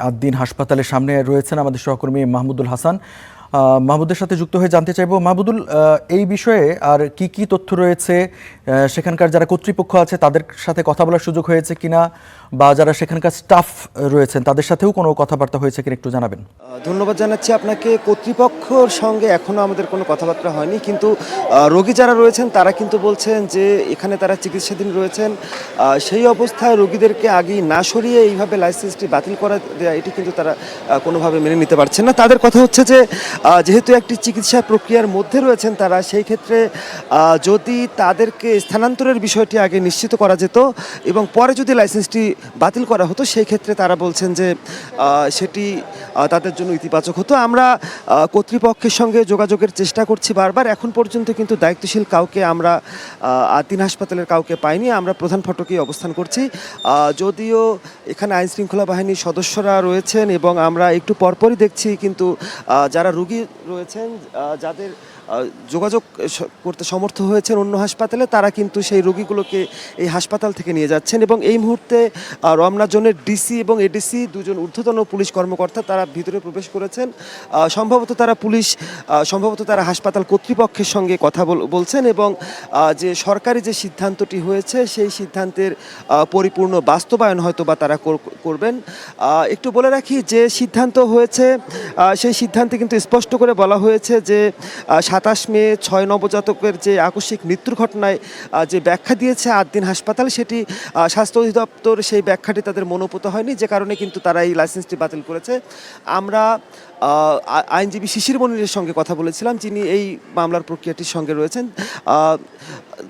আদ্দিন হাসপাতালের সামনে রয়েছেন আমাদের সহকর্মী মাহমুদুল হাসান। মাহমুদের সাথে যুক্ত হয়ে জানতে চাইবো, মাহমুদুল, এই বিষয়ে আর কি কি তথ্য রয়েছে? সেখানকার যারা কর্তৃপক্ষ আছে তাদের সাথে কথা বলার সুযোগ হয়েছে কিনা, বা যারা সেখানকার স্টাফ রয়েছেন তাদের সাথেও কোনো কথাবার্তা হয়েছে কিনা একটু জানাবেন। ধন্যবাদ জানাচ্ছি আপনাকে। কর্তৃপক্ষর সঙ্গে এখনও আমাদের কোনো কথাবার্তা হয়নি, কিন্তু রোগী যারা রয়েছেন তারা কিন্তু বলছেন যে এখানে তারা চিকিৎসাধীন রয়েছেন। সেই অবস্থায় রোগীদেরকে আগেই না সরিয়ে এইভাবে লাইসেন্সটি বাতিল করা দেওয়া, এটি কিন্তু তারা কোনোভাবে মেনে নিতে পারছেন না। তাদের কথা হচ্ছে যে যেহেতু একটি চিকিৎসা প্রক্রিয়ার মধ্যে রয়েছেন তারা, সেই ক্ষেত্রে যদি তাদেরকে স্থানান্তরের বিষয়টি আগে নিশ্চিত করা যেত এবং পরে যদি লাইসেন্সটি বাতিল করা হতো, সেই ক্ষেত্রে তারা বলছেন যে সেটি তাদের জন্য ইতিবাচক হতো। আমরা কর্তৃপক্ষের সঙ্গে যোগাযোগের চেষ্টা করছি বারবার, এখন পর্যন্ত কিন্তু দায়িত্বশীল কাউকে আমরা আদ্দিন হাসপাতালের কাউকে পাইনি। আমরা প্রধান ফটকেই অবস্থান করছি। যদিও এখানে আইনশৃঙ্খলা বাহিনীর সদস্যরা রয়েছেন এবং আমরা একটু পরপরই দেখছি, কিন্তু যারা রোগী রয়েছেন, যাদের যোগাযোগ করতে সমর্থ হয়েছেন অন্য হাসপাতালে, তারা কিন্তু সেই রোগীগুলোকে এই হাসপাতাল থেকে নিয়ে যাচ্ছেন। এবং এই মুহূর্তে রমনা জোনের ডিসি এবং এডিসি, দুজন ঊর্ধ্বতন পুলিশ কর্মকর্তা, তারা ভিতরে প্রবেশ করেছেন। সম্ভবত তারা হাসপাতাল কর্তৃপক্ষের সঙ্গে কথা বলছেন এবং যে সরকারি যে সিদ্ধান্তটি হয়েছে সেই সিদ্ধান্তের পরিপূর্ণ বাস্তবায়ন হয়তো বা তারা করবেন। একটু বলে রাখি, যে সিদ্ধান্ত হয়েছে সেই সিদ্ধান্তে কিন্তু স্পষ্ট করে বলা হয়েছে যে 27 মে 6 নবজাতকের যে আকস্মিক মৃত্যুর ঘটনায় যে ব্যাখ্যা দিয়েছে আদ্দিন হাসপাতাল, সেটি স্বাস্থ্য অধিদপ্তর সেই ব্যাখ্যাটি তাদের মনোপুত হয়নি, যে কারণে কিন্তু তারা এই লাইসেন্সটি বাতিল করেছে। আমরা আইনজীবী শিশির মনিরের সঙ্গে কথা বলেছিলাম, যিনি এই মামলার প্রক্রিয়াটির সঙ্গে রয়েছেন।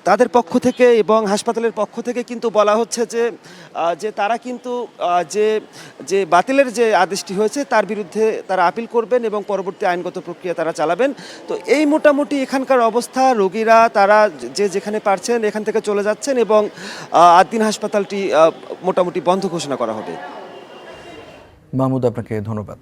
তাদের পক্ষ থেকে এবং হাসপাতালের পক্ষ থেকে কিন্তু বলা হচ্ছে যে তারা কিন্তু যে বাতিলের যে আদেশটি হয়েছে তার বিরুদ্ধে তারা আপিল করবেন এবং পরবর্তী আইনগত প্রক্রিয়া তারা চালাবেন। তো এই মোটামুটি এখানকার অবস্থা। রোগীরা তারা যেখানে পারছেন এখান থেকে চলে যাচ্ছেন এবং আদ্দিন হাসপাতালটি মোটামুটি বন্ধ ঘোষণা করা হবে। মাহমুদ, আপনাকে ধন্যবাদ।